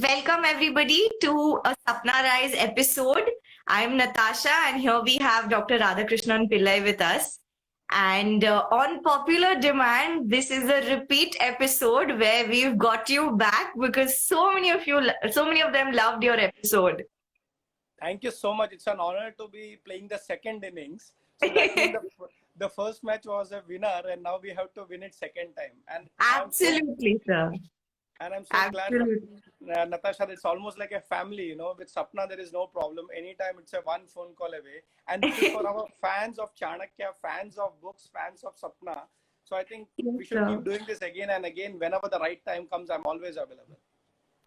Welcome everybody to a Sapna Rise episode. I'm Natasha and here we have Dr. Radhakrishnan Pillai with us. And on popular demand, this is a repeat episode where we've got you back because so many of them loved your episode. Thank you so much. It's an honor to be playing the second innings. So that means the first match was a winner, and now we have to win it second time. And Absolutely, sir. I'm so glad, Absolutely. Natasha. It's almost like a family. With Sapna, there is no problem. Anytime it's a one phone call away. And this is for our fans of Chanakya, fans of books, fans of Sapna. So I think Yes, we should sir. keep doing this again and again. Whenever the right time comes, I'm always available.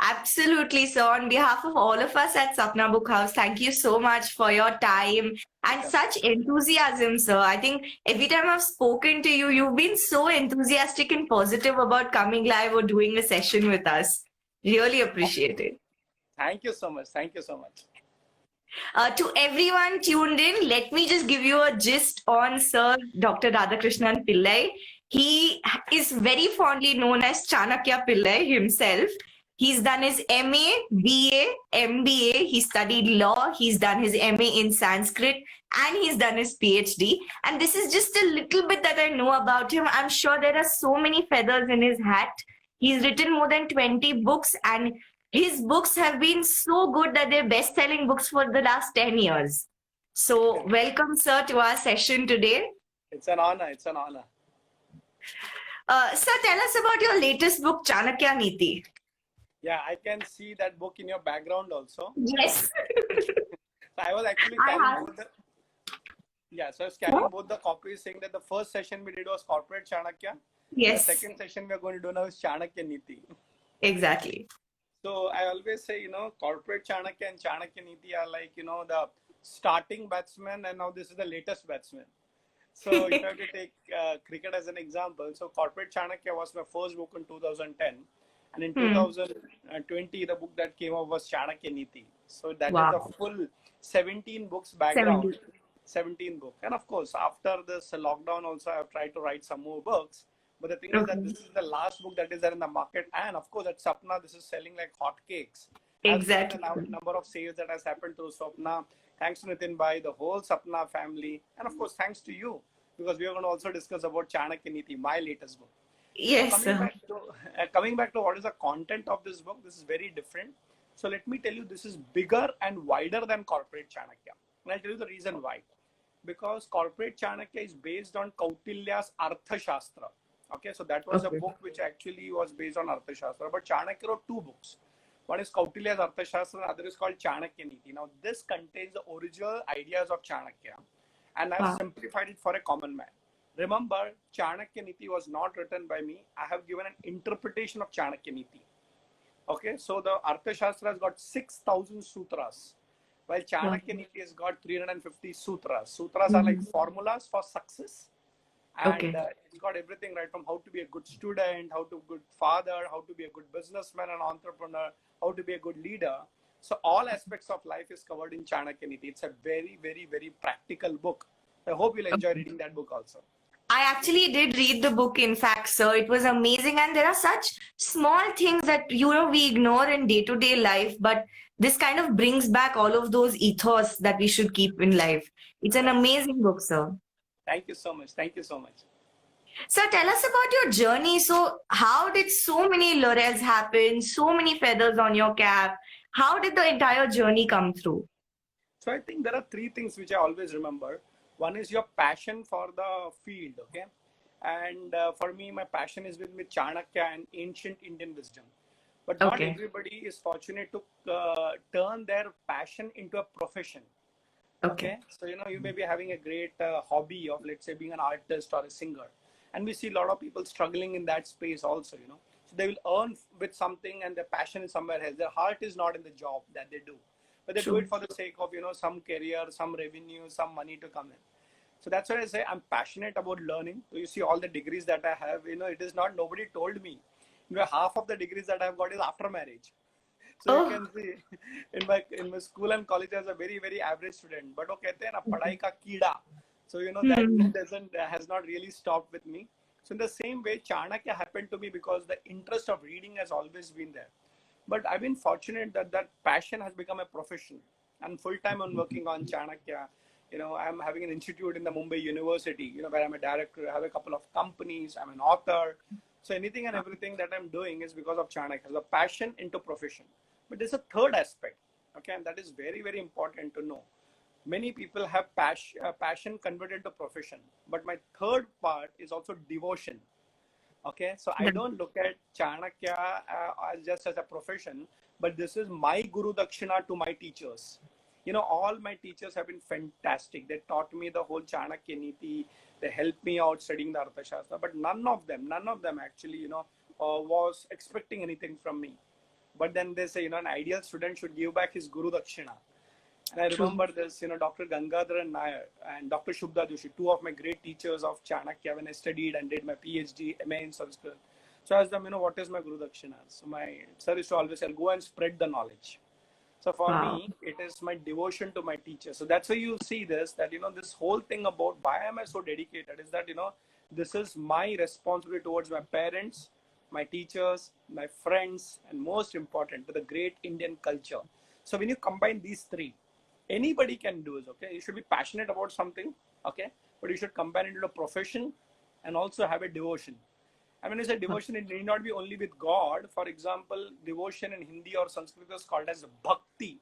Absolutely. So, on behalf of all of us at Sapna Book House, thank you so much for your time and such enthusiasm, sir. I think every time I've spoken to you, you've been so enthusiastic and positive about coming live or doing a session with us. Really appreciate it. Thank you so much. Thank you so much. To everyone tuned in, let me just give you a gist on Sir Dr. Radhakrishnan Pillai. He is very fondly known as Chanakya Pillai himself. He's done his MA, BA, MBA. He studied law. He's done his MA in Sanskrit and he's done his PhD. And this is just a little bit that I know about him. I'm sure there are so many feathers in his hat. He's written more than 20 books and his books have been so good that they're best-selling books for the last 10 years. So welcome, sir, to our session today. It's an honor. It's an honor. Sir, tell us about your latest book, Chanakya Niti. Yeah, I can see that book in your background also. Yes. So I was actually carrying both so I was carrying both the copies, saying that the first session we did was Corporate Chanakya. Yes. The second session we are going to do now is Chanakya Niti. Exactly. So I always say, Corporate Chanakya and Chanakya Niti are like, the starting batsman, and now this is the latest batsman. So if I have to take cricket as an example, so Corporate Chanakya was my first book in 2010. And in 2020, the book that came out was Chanakya Niti. So that is the full 17 books background. 17 books. And of course, after this lockdown also, I've tried to write some more books. But the thing is that this is the last book that is there in the market. And of course, at Sapna, this is selling like hotcakes. Exactly. The number of sales that has happened through Sapna. Thanks to Nitin Bhai, the whole Sapna family. And of course, thanks to you. Because we are going to also discuss about Chanakya Niti, my latest book. Yes, so coming back to what is the content of this book, this is very different. So let me tell you, this is bigger and wider than Corporate Chanakya. And I'll tell you the reason why. Because Corporate Chanakya is based on Kautilya's Arthashastra. Okay, so that was a book which actually was based on Arthashastra. But Chanakya wrote two books. One is Kautilya's Arthashastra, the other is called Chanakya Niti. Now, this contains the original ideas of Chanakya. And I've simplified it for a common man. Remember, Chanakya Niti was not written by me. I have given an interpretation of Chanakya Niti. Okay, so the Arthashastra has got 6,000 sutras, while Chanakya Niti has got 350 sutras. Sutras are like formulas for success. And it's got everything right from how to be a good student, how to be a good father, how to be a good businessman and entrepreneur, how to be a good leader. So all aspects of life is covered in Chanakya Niti. It's a very, very, very practical book. I hope you'll enjoy reading that book also. I actually did read the book, in fact, sir. It was amazing. And there are such small things that, we ignore in day-to-day life, but this kind of brings back all of those ethos that we should keep in life. It's an amazing book, sir. Thank you so much. Thank you so much. Sir, tell us about your journey. So how did so many laurels happen? So many feathers on your cap? How did the entire journey come through? So I think there are three things which I always remember. One is your passion for the field, okay? And for me, my passion is with Chanakya and ancient Indian wisdom. But not everybody is fortunate to turn their passion into a profession. Okay. So, you may be having a great hobby of, let's say, being an artist or a singer. And we see a lot of people struggling in that space also, So they will earn with something and their passion is somewhere else. Their heart is not in the job that they do. But they do it for the sake of, some career, some revenue, some money to come in. So that's why I say I'm passionate about learning. So you see all the degrees that I have, it is not, nobody told me. Half of the degrees that I've got is after marriage. So you can see in my school and college I was a very, very average student. But padhai ka keeda. So that has not really stopped with me. So in the same way, Chanakya happened to me because the interest of reading has always been there. But I've been fortunate that that passion has become a profession. And full time I'm working on Chanakya. I'm having an institute in the Mumbai University, where I'm a director. I have a couple of companies. I'm an author. So anything and everything that I'm doing is because of Chanakya. The passion into profession. But there's a third aspect, okay, and that is very, very important to know. Many people have passion converted to profession. But my third part is also devotion. Okay, so I don't look at Chanakya as just as a profession, but this is my Guru Dakshina to my teachers. All my teachers have been fantastic. They taught me the whole Chanakya Niti. They helped me out studying the Arthashastra, but none of them actually, was expecting anything from me. But then they say, an ideal student should give back his Guru Dakshina. And I remember this, Dr. Gangadharan Nair and Dr. Shubhda Joshi, two of my great teachers of Chanakya when I studied and did my PhD, MA in Sanskrit. So I asked them, what is my Guru Dakshina? So my sir used to always say, go and spread the knowledge. So for me, it is my devotion to my teacher. So that's why you see this, that, this whole thing about why am I so dedicated is that, this is my responsibility towards my parents, my teachers, my friends, and most important, to the great Indian culture. So when you combine these three, anybody can do it, okay? You should be passionate about something, okay? But you should combine it into a profession and also have a devotion. And when you say devotion, it need not be only with God. For example, devotion in Hindi or Sanskrit is called as bhakti.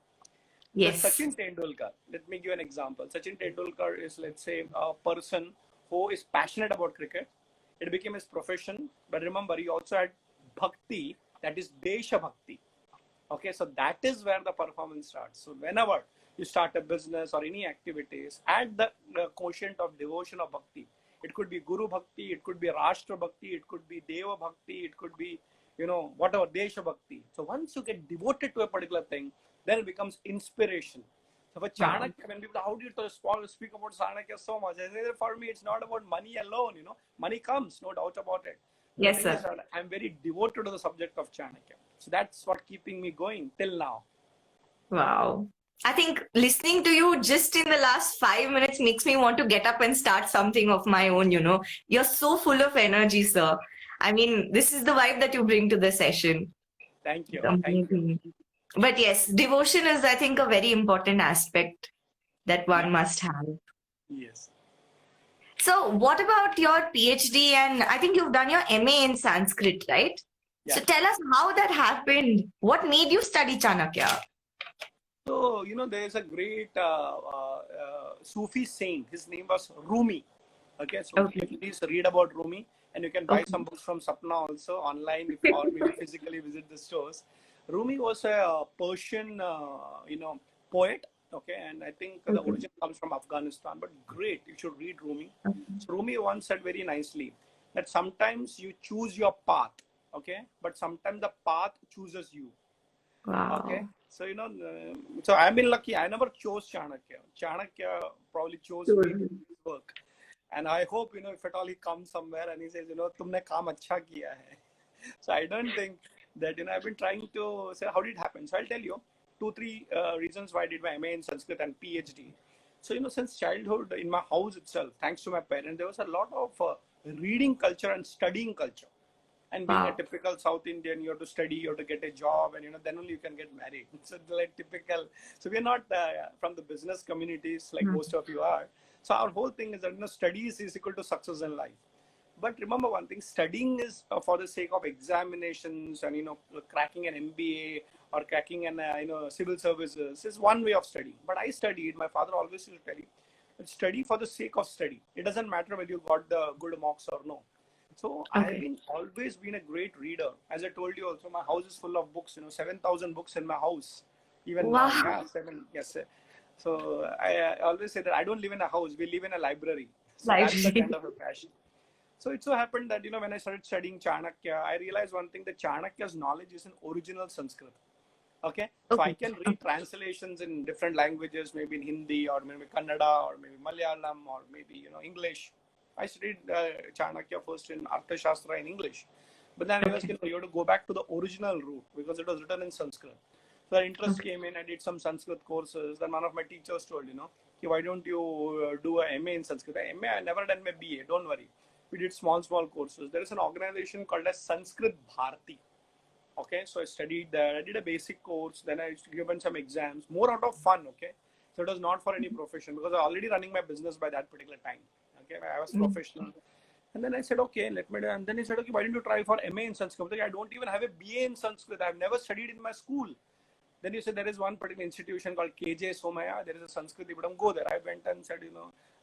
Yes. So Sachin Tendulkar, let me give an example. Sachin Tendulkar is, let's say, a person who is passionate about cricket. It became his profession. But remember, he also had bhakti, that is Desha Bhakti. Okay, so that is where the performance starts. So whenever you start a business or any activities, add the quotient of devotion or bhakti. It could be Guru Bhakti, it could be Rashtra Bhakti, it could be Deva Bhakti, it could be, whatever, Desha Bhakti. So once you get devoted to a particular thing, then it becomes inspiration. So for Chanakya, when people, how do you speak about Chanakya so much? I say, for me, it's not about money alone, Money comes, no doubt about it. Yes, sir. I'm very devoted to the subject of Chanakya. So that's what keeping me going till now. Wow. I think listening to you just in the last 5 minutes makes me want to get up and start something of my own, You're so full of energy, sir. I mean, this is the vibe that you bring to the session. Thank you. Thank you. But yes, devotion is, I think, a very important aspect that one must have. Yes. So what about your PhD? And I think you've done your MA in Sanskrit, right? Yeah. So tell us how that happened. What made you study Chanakya? So, there is a great Sufi saint. His name was Rumi. Okay, so please read about Rumi. And you can buy some books from Sapna also online, or maybe physically visit the stores. Rumi was a Persian, poet. Okay, and I think the origin comes from Afghanistan. But great, you should read Rumi. So Rumi once said very nicely that sometimes you choose your path. Okay, but sometimes the path chooses you. Wow. Okay, so so I've been lucky. I never chose Chanakya. Chanakya probably chose me to work, and I hope if at all he comes somewhere and he says तुमने काम अच्छा किया है. So I don't think that I've been trying to say how did it happen. So I'll tell you 2-3 reasons why I did my MA in Sanskrit and PhD. So since childhood in my house itself, thanks to my parents, there was a lot of reading culture and studying culture. And being a typical South Indian, you have to study, you have to get a job, and then only you can get married. So like typical. So we're not from the business communities like most of you are. So our whole thing is that studies is equal to success in life. But remember one thing: studying is for the sake of examinations and cracking an MBA or cracking an civil services is one way of studying. But I studied. My father always used to tell me, study for the sake of study. It doesn't matter whether you got the good marks or no. So I've always been a great reader. As I told you also, my house is full of books, 7,000 books in my house. Even now, yes. So I always say that I don't live in a house, we live in a library. So that's the kind of a passion. So it so happened that, when I started studying Chanakya, I realized one thing, that Chanakya's knowledge is in original Sanskrit. Okay? So I can read translations in different languages, maybe in Hindi or maybe Kannada or maybe Malayalam or maybe, English. I studied Chanakya first in Arthashastra in English. But then I realized, you have to go back to the original root because it was written in Sanskrit. So the interest came in, I did some Sanskrit courses. Then one of my teachers told, why don't you do a MA in Sanskrit? MA, I never done my BA, don't worry. We did small courses. There is an organization called as Sanskrit Bharati. Okay, so I studied there. I did a basic course. Then I used to give in some exams, more out of fun. Okay, so it was not for any profession because I was already running my business by that particular time. Okay, I was Mm. professional. And then I said, okay, let me do. And then he said, okay, why don't you try for MA in Sanskrit? I don't even have a BA in Sanskrit. I've never studied in my school. Then you said there is one particular institution called KJ Somaya. There is a Sanskrit Dividam. Go there. I went and said,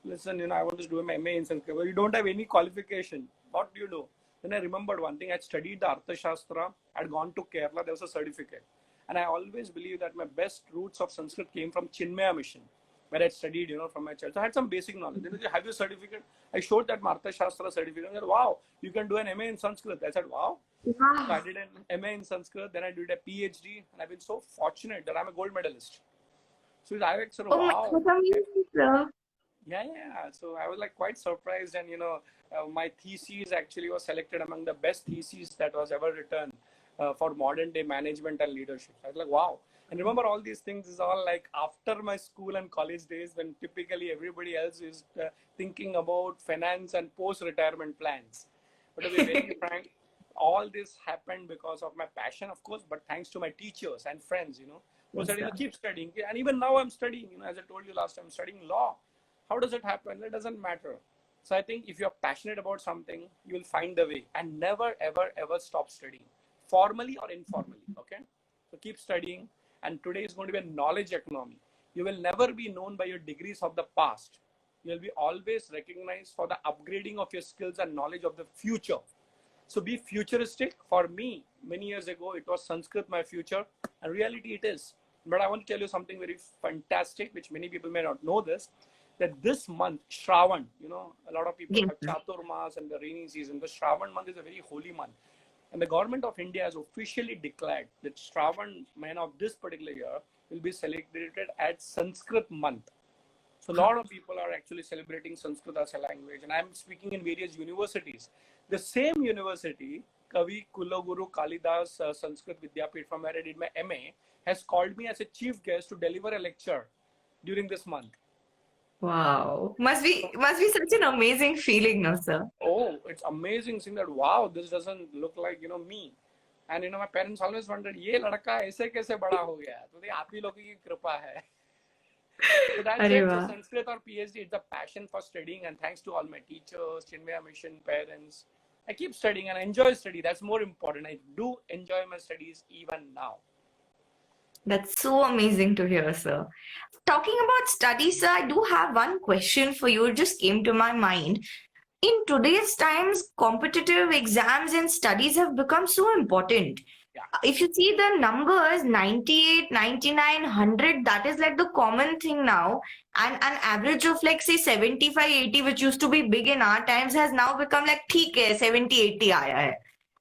listen, I want to do my MA in Sanskrit. Well, you don't have any qualification. What do you do? Then I remembered one thing. I studied the Arthashastra. I'd gone to Kerala. There was a certificate. And I always believe that my best roots of Sanskrit came from Chinmaya Mission, where I studied, from my child. So I had some basic knowledge. Then they said, have you a certificate? I showed that Arthashastra certificate. I said, wow, you can do an MA in Sanskrit. I said, wow. So I Wow. did an MA in Sanskrit, then I did a PhD, and I've been so fortunate that I'm a gold medalist. So I was like, Oh my, wow. what amazing, sir. Yeah. So I was like quite surprised, and my thesis actually was selected among the best theses that was ever written for modern day management and leadership. I was like, wow. And remember, all these things is all like after my school and college days, when typically everybody else is thinking about finance and post-retirement plans. But to be very frank, all this happened because of my passion, of course, but thanks to my teachers and friends, who Yes, said, sir. keep studying. And even now I'm studying, as I told you last time, I'm studying law. How does it happen? It doesn't matter. So I think if you're passionate about something, you'll find the way, and never, ever, ever stop studying, formally or informally. Okay. So keep studying. And today is going to be a knowledge economy. You will never be known by your degrees of the past. You'll be always recognized for the upgrading of your skills and knowledge of the future. So be futuristic. For me, many years ago, it was Sanskrit my future, and reality it is. But I want to tell you something very fantastic, which many people may not know this, that this month, Shravan, a lot of people Yes, have sir. Chaturmas and the rainy season. The Shravan month is a very holy month. And the government of India has officially declared that Shravan month of this particular year will be celebrated as Sanskrit month. So a lot of people are actually celebrating Sanskrit as a language, and I'm speaking in various universities. The same university, Kavi Kulaguru Kalidas Sanskrit Vidyapit, from where I did my MA, has called me as a chief guest to deliver a lecture during this month. Wow. Must be such an amazing feeling, no, sir? Oh, it's amazing seeing that, wow, this doesn't look like, me. And, my parents always wondered, ये लड़का ऐसे कैसे बड़ा हो गया? तो आप ही लोगों की कृपा है. So that's अरे it. So वाह. Sanskrit or PhD, it's a passion for studying, and thanks to all my teachers, Chinmaya Mission, parents, I keep studying and I enjoy study. That's more important. I do enjoy my studies even now. That's so amazing to hear, sir. Talking about studies, sir, I do have one question for you. It just came to my mind. In today's times, competitive exams and studies have become so important. Yeah. If you see the numbers 98, 99, 100, that is like the common thing now. And an average of like say 75, 80, which used to be big in our times, has now become like theek hai, 70, 80 aaya hai.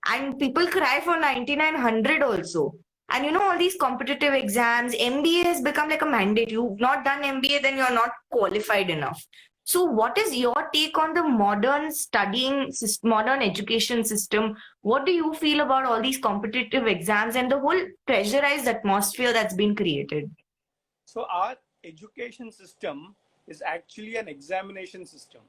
And people cry for 99, 100 also. And all these competitive exams, MBA has become like a mandate. You've not done MBA, then you're not qualified enough. So, what is your take on the modern modern education system? What do you feel about all these competitive exams and the whole pressurized atmosphere that's been created? So our education system is actually an examination system.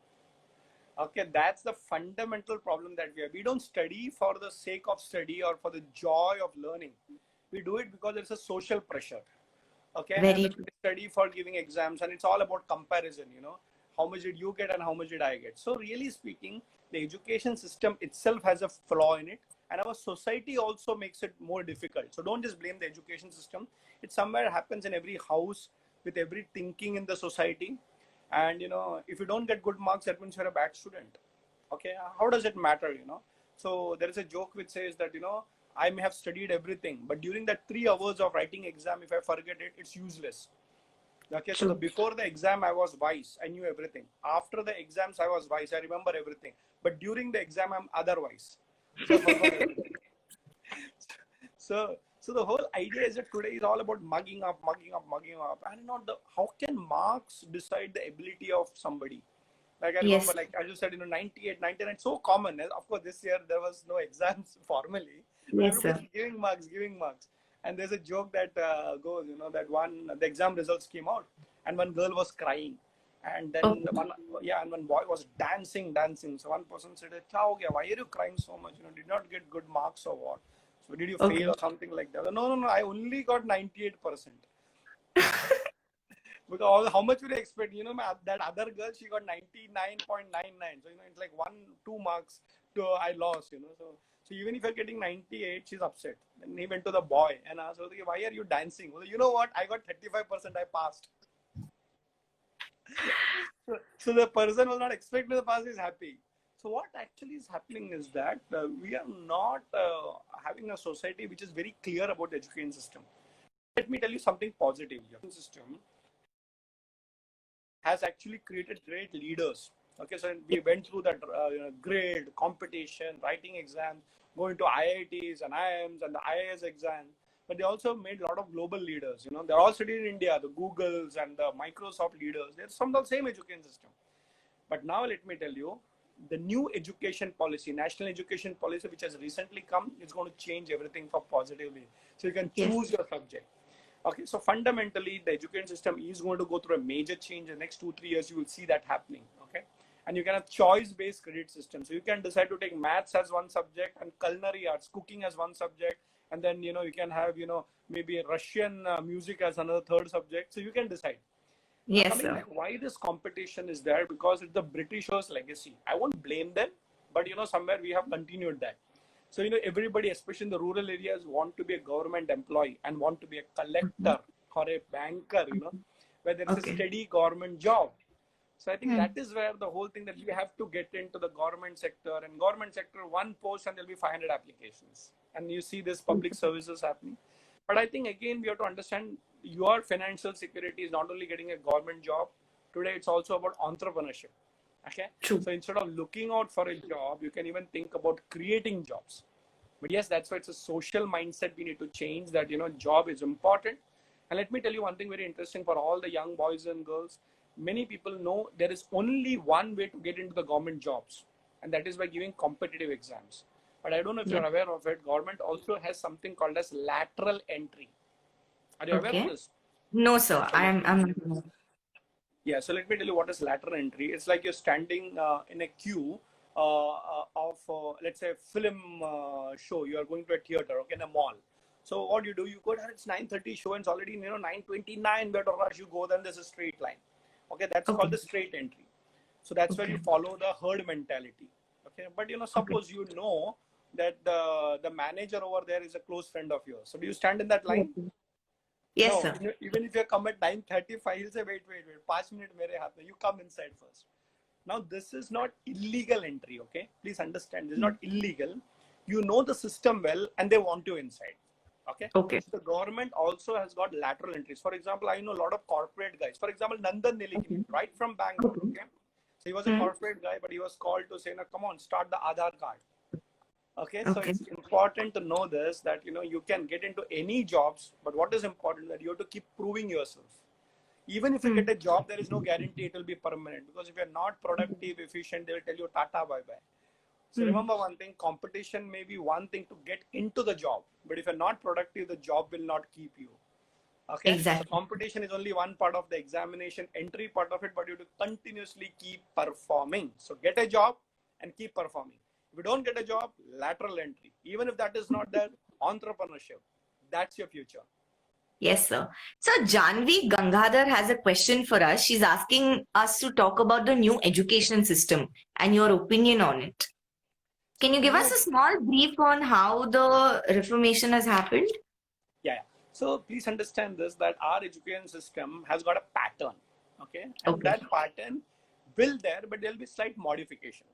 Okay, that's the fundamental problem that we have. We don't study for the sake of study or for the joy of learning. We do it because there's a social pressure. Okay, and Very then true. we study for giving exams, and it's all about comparison. How much did you get and how much did I get? So really speaking, the education system itself has a flaw in it, and our society also makes it more difficult. So don't just blame the education system. It somewhere happens in every house, with every thinking in the society. And if you don't get good marks, that means you're a bad student. Okay, how does it matter? So there is a joke which says that I may have studied everything, but during that 3 hours of writing exam, if I forget it, it's useless. Okay, so True. before the exam, I was wise. I knew everything. After the exams, I was wise. I remember everything. But during the exam, I'm otherwise. So I forgot everything. So the whole idea is that today is all about mugging up, and not how can marks decide the ability of somebody. Like I remember, Yes. like as you said, 98, 99, so common. Of course, this year there was no exams formally, but Yes, sir. everybody's giving marks. And there's a joke that goes, that the exam results came out, and one girl was crying, and then Okay. one boy was dancing. So one person said, "Kya ho gaya? Why are you crying so much? Did not get good marks or what?" So did you Okay. fail or something like that? No. I only got 98%. Because how much would you expect? That other girl, she got 99.99. So, it's like 2 marks to I lost, So even if you're getting 98, she's upset. Then he went to the boy and asked, okay, why are you dancing? Well, you know what? I got 35%, I passed. So the person was not expecting to pass is happy. So what actually is happening is that we are not having a society which is very clear about the education system. Let me tell you something positive. The education system has actually created great leaders. Okay, so we went through that grade, competition, writing exams, going to IITs and IIMs and the IAS exam. But they also made a lot of global leaders. They're all studied in India, the Googles and the Microsoft leaders. They're some of the same education system. But now let me tell you, the new education policy, national education policy, which has recently come, is going to change everything for positively. So you can choose your subject. Okay, so fundamentally, the education system is going to go through a major change in the next 2-3 years. You will see that happening. Okay, and you can have choice-based credit system. So you can decide to take maths as one subject and culinary arts, cooking as one subject, and then you can have maybe Russian music as another third subject. So you can decide. Yes, sir. Back, why this competition is there? Because it's the Britishers' legacy. I won't blame them, but somewhere we have continued that. So everybody, especially in the rural areas, want to be a government employee and want to be a collector or a banker. Where there is a steady government job. So I think that is where the whole thing that we have to get into the government sector, and government sector, one post and there'll be 500 applications, and you see this public services happening. But I think again we have to understand your financial security is not only getting a government job. Today it's also about entrepreneurship. Okay. True. So instead of looking out for a job, you can even think about creating jobs. But yes, that's why it's a social mindset we need to change. That job is important. And let me tell you one thing very interesting for all the young boys and girls. Many people know there is only one way to get into the government jobs, and that is by giving competitive exams. But I don't know if you're aware of it. Government also has something called as lateral entry. Are you aware of this? No, sir. I'm. Yeah. So let me tell you what is lateral entry. It's like you're standing in a queue of let's say film show. You are going to a theater, okay, in a mall. So what do? You go there. It's 9:30 show, and it's already 9:29. Where to rush? You go. Then there's a straight line. Okay, that's called the straight entry. So that's where you follow the herd mentality. Okay, but suppose that the manager over there is a close friend of yours. So do you stand in that line? Yes, No, sir. even if you come at 9:35, he'll say, wait, 5 minutes mere haath mein. You come inside first. Now, this is not illegal entry, okay? Please understand, this is not illegal. You know the system well, and they want you inside. Okay. Okay. So the government also has got lateral entries. For example, I know a lot of corporate guys. For example, Nandan Nilekani, right from Bangalore. Okay. So he was a corporate guy, but he was called to say, "No, come on, start the Aadhaar card." Okay. So it's important to know this, that you can get into any jobs, but what is important that you have to keep proving yourself. Even if you get a job, there is no guarantee it will be permanent, because if you're not productive, efficient, they will tell you tata, bye bye. So remember one thing, competition may be one thing to get into the job, but if you're not productive, the job will not keep you. Okay. Exactly. So competition is only one part of the examination entry part of it, but you have to continuously keep performing. So get a job and keep performing. If you don't get a job, lateral entry. Even if that is not there, entrepreneurship. That's your future. Yes, sir. So Janvi Gangadhar has a question for us. She's asking us to talk about the new education system and your opinion on it. Can you give us a small brief on how the reformation has happened? Yeah. So please understand this, that our education system has got a pattern. Okay. And that pattern will there, but there'll be slight modification.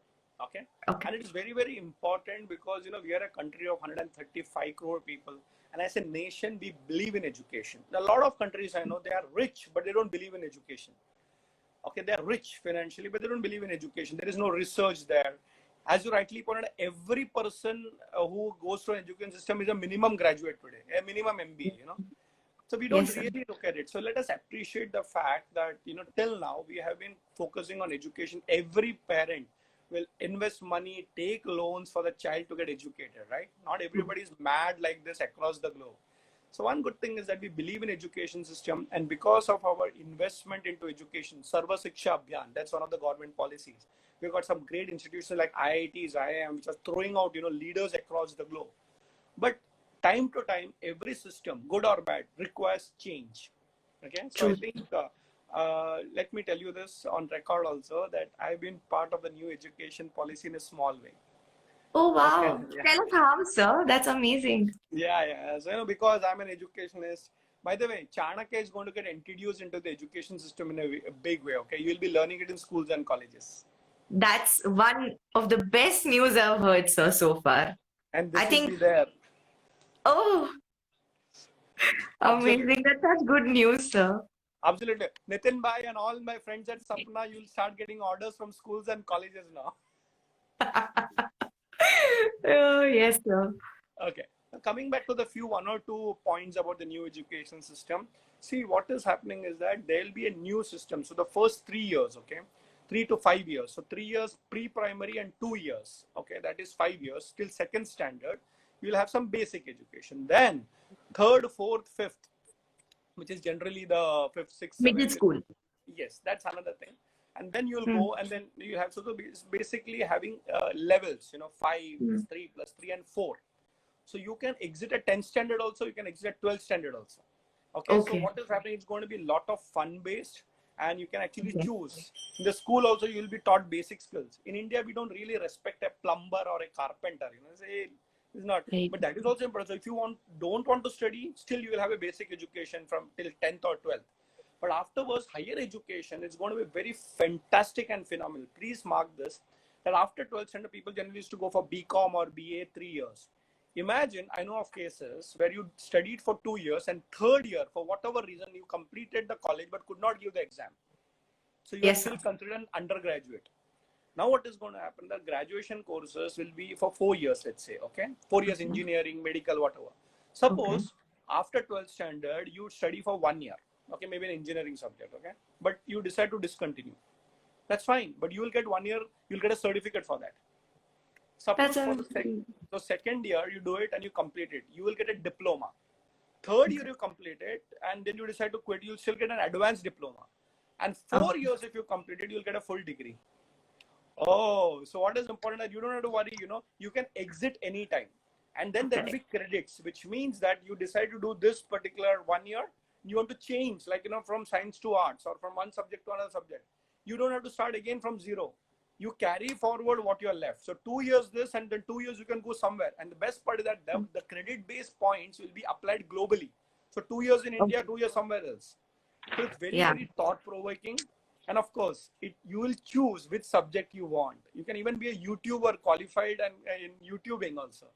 Okay. And it is very, very important because, we are a country of 135 crore people. And as a nation, we believe in education. A lot of countries I know, they are rich, but they don't believe in education. Okay, they are rich financially, but they don't believe in education. There is no research there. As you rightly pointed out, every person who goes through an education system is a minimum graduate today, a minimum MBA, So we don't really look at it. So let us appreciate the fact that, till now we have been focusing on education. Every parent will invest money, take loans for the child to get educated, right? Not everybody is mad like this across the globe. So one good thing is that we believe in education system, and because of our investment into education, Sarva Shiksha Abhiyan, that's one of the government policies. We've got some great institutions like IITs, IIM, which are throwing out, leaders across the globe. But time to time, every system, good or bad, requires change. Okay, so I True. think let me tell you this on record also that I've been part of the new education policy in a small way. Oh, Okay, wow. yeah, Tell us how, sir. That's amazing. yeah. So, because I'm an educationist. By the way, Chanakya is going to get introduced into the education system in a big way. Okay, you'll be learning it in schools and colleges, That's one of the best news I've heard, sir, so far. and I this will think, be there. oh, Absolutely. amazing. That's such good news, sir. Absolutely. Nitin Bhai and all my friends at Sapna, you'll start getting orders from schools and colleges now. Oh, yes, sir. Okay. Now, coming back to the few one or two points about the new education system. See, what is happening is that there'll be a new system. So the first 3 years, okay, 3 to 5 years. So 3 years pre-primary and 2 years, okay, that is 5 years till second standard. You'll have some basic education. Then third, fourth, fifth, which is generally the fifth, sixth, Middle seventh. school. Yes, that's another thing. And then you'll Hmm. go, and then you have so basically having levels, 5 Hmm. plus 3 plus 3 and 4. So you can exit at 10th standard also, you can exit at 12th standard also. Okay, so Okay. what is happening? It's going to be a lot of fun based, and you can actually Okay. choose. In the school also, you'll be taught basic skills. In India, we don't really respect a plumber or a carpenter. Say it's not, Right. but that is also important. So if you don't want to study, still you will have a basic education from till 10th or 12th. But afterwards, higher education is going to be very fantastic and phenomenal. Please mark this that after 12th standard, people generally used to go for BCom or BA 3 years. Imagine, I know of cases where you studied for 2 years and third year, for whatever reason, you completed the college but could not give the exam. So you are Yes, sir. still considered an undergraduate. Now what is going to happen? The graduation courses will be for 4 years, let's say, okay? 4 years engineering, medical, whatever. Okay. Suppose after 12th standard, you study for 1 year, okay, maybe an engineering subject, okay? But you decide to discontinue. That's fine, but you will get 1 year, you'll get a certificate for that. That's Suppose for amazing. the second year, you do it and you complete it, you will get a diploma. Third year, you complete it, and then you decide to quit, you'll still get an advanced diploma. And 4 years, if you complete it, you'll get a full degree. Oh, so what is important that you don't have to worry, you can exit anytime. And then there will be credits, which means that you decide to do this particular 1 year, you want to change, like, from science to arts or from one subject to another subject. You don't have to start again from zero. You carry forward what you're left. So 2 years this, and then 2 years you can go somewhere. And the best part is that the credit-based points will be applied globally. So 2 years in India, 2 years somewhere else. So it's very, Yeah. very thought-provoking. And of course, you will choose which subject you want. You can even be a YouTuber qualified and in YouTubing also.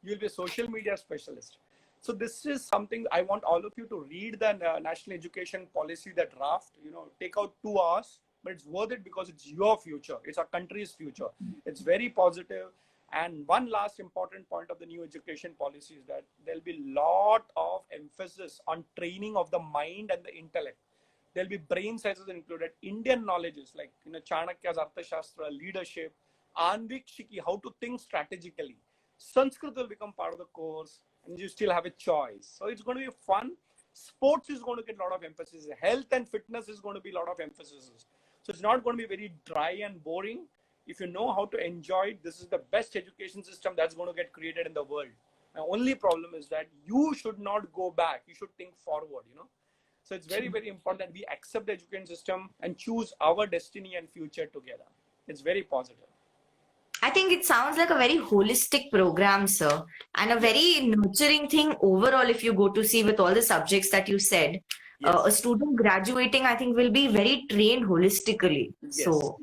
You'll be a social media specialist. So this is something I want all of you to read the National Education Policy, the draft. Take out 2 hours, but it's worth it because it's your future. It's our country's future. It's very positive. And one last important point of the new education policy is that there'll be a lot of emphasis on training of the mind and the intellect. There'll be brain sciences included, Indian knowledges like Chanakya's Arthashastra, leadership, Anvikshiki, how to think strategically. Sanskrit will become part of the course, and you still have a choice. So it's going to be fun. Sports is going to get a lot of emphasis. Health and fitness is going to be a lot of emphasis. So it's not going to be very dry and boring. If you know how to enjoy it, this is the best education system that's going to get created in the world. The only problem is that you should not go back. You should think forward, So it's very, very important that we accept the education system and choose our destiny and future together. It's very positive. I think it sounds like a very holistic program, sir, and a very nurturing thing overall. If you go to see with all the subjects that you said, Yes. a student graduating, I think, will be very trained holistically. Yes. So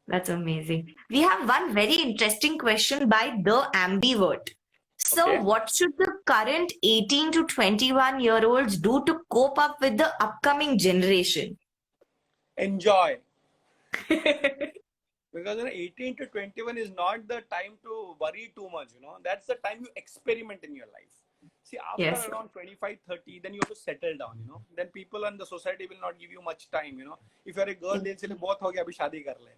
that's amazing. We have one very interesting question by the ambivert. So, Okay. what should the current 18 to 21-year-olds do to cope up with the upcoming generation? Enjoy. Because 18 to 21 is not the time to worry too much, That's the time you experiment in your life. See, after Yes. around 25, 30, then you have to settle down, Then people and the society will not give you much time, If you're a girl, they'll say, बहुत हो गया, अभी शादी कर ले.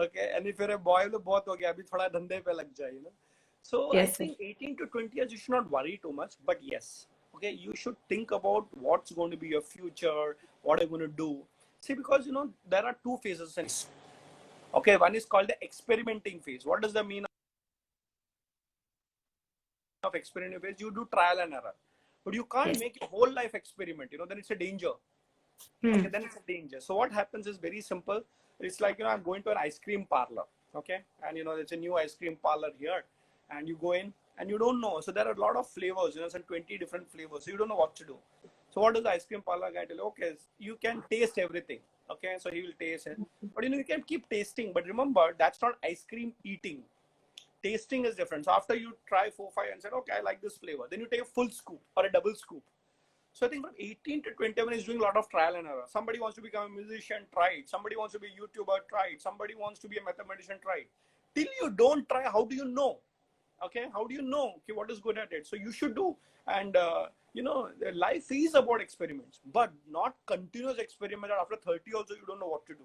Okay, and if you're a boy, बहुत हो गया, अभी थोड़ा धंधे पे लग जाए, So Yes, I think 18 to 20 years, you should not worry too much. But yes, okay, you should think about what's going to be your future, what are you going to do. See, because, there are two phases in this. Okay, one is called the experimenting phase. What does that mean of experiment phase, you do trial and error. But you can't Yes. make your whole life experiment, then it's a danger. Okay, then it's a danger. So what happens is very simple. It's like, I'm going to an ice cream parlor, okay? And, there's a new ice cream parlor here. And you go in and you don't know. So there are a lot of flavors, some 20 different flavors. So you don't know what to do. So what does the ice cream parlor guy tell you? Okay, you can taste everything. Okay, so he will taste it. But, you can keep tasting. But remember, that's not ice cream eating. Tasting is different. So after you try 4, 5 and said, okay, I like this flavor. Then you take a full scoop or a double scoop. So I think from 18 to 21 is doing a lot of trial and error. Somebody wants to become a musician, try it. Somebody wants to be a YouTuber, try it. Somebody wants to be a mathematician, try it. Till you don't try, how do you know? Okay, how do you know what is good at it? So you should do. And, life is about experiments, but not continuous experiment. After 30 also, you don't know what to do.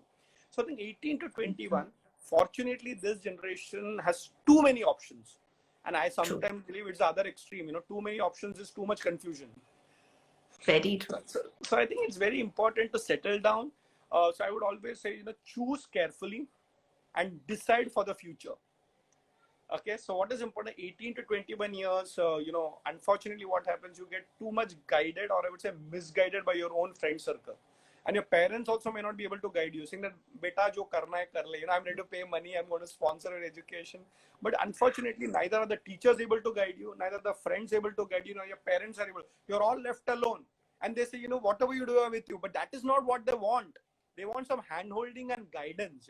So I think 18 to 21, fortunately, this generation has too many options. And I sometimes believe it's the other extreme. Too many options is too much confusion. Very true. So I think it's very important to settle down. So I would always say, choose carefully and decide for the future. Okay, so what is important? 18 to 21 years, unfortunately, what happens? You get too much guided, or I would say misguided by your own friend circle. And your parents also may not be able to guide you, saying that, beta, jo karna hai, kar le. I'm ready to pay money, I'm going to sponsor your education. But unfortunately, neither are the teachers able to guide you, neither the friends able to guide you, your parents are able. You're all left alone. And they say, whatever you do with you. But that is not what they want. They want some hand-holding and guidance,